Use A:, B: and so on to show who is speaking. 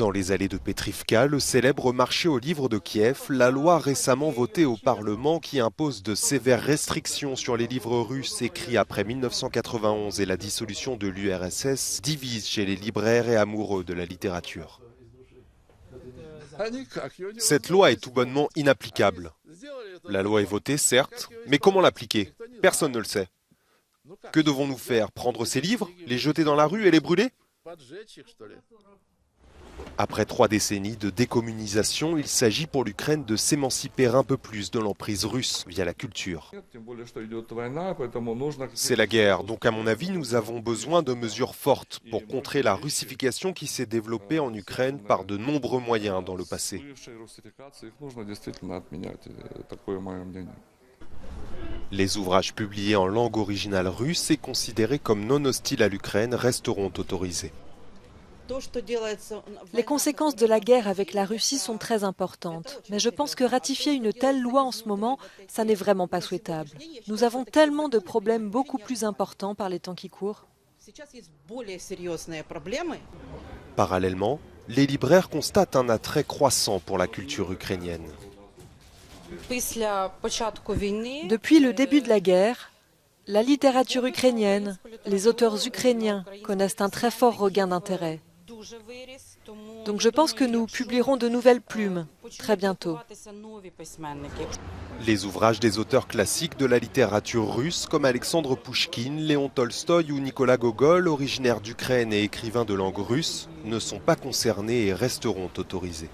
A: Dans les allées de Petrivka, le célèbre marché aux livres de Kiev, la loi récemment votée au Parlement qui impose de sévères restrictions sur les livres russes écrits après 1991 et la dissolution de l'URSS divise chez les libraires et amoureux de la littérature. Cette loi est tout bonnement inapplicable. La loi est votée, certes, mais comment l'appliquer? Personne ne le sait. Que devons-nous faire? Prendre ces livres, les jeter dans la rue et les brûler? Après 3 décennies de décommunisation, il s'agit pour l'Ukraine de s'émanciper un peu plus de l'emprise russe via la culture. C'est la guerre, donc à mon avis, nous avons besoin de mesures fortes pour contrer la russification qui s'est développée en Ukraine par de nombreux moyens dans le passé. Les ouvrages publiés en langue originale russe et considérés comme non hostiles à l'Ukraine resteront autorisés.
B: Les conséquences de la guerre avec la Russie sont très importantes, mais je pense que ratifier une telle loi en ce moment, ça n'est vraiment pas souhaitable. Nous avons tellement de problèmes beaucoup plus importants par les temps qui courent.
A: Parallèlement, les libraires constatent un attrait croissant pour la culture ukrainienne.
B: Depuis le début de la guerre, la littérature ukrainienne, les auteurs ukrainiens connaissent un très fort regain d'intérêt. Donc je pense que nous publierons de nouvelles plumes très bientôt.
A: Les ouvrages des auteurs classiques de la littérature russe comme Alexandre Pouchkine, Léon Tolstoï ou Nicolas Gogol, originaires d'Ukraine et écrivains de langue russe, ne sont pas concernés et resteront autorisés.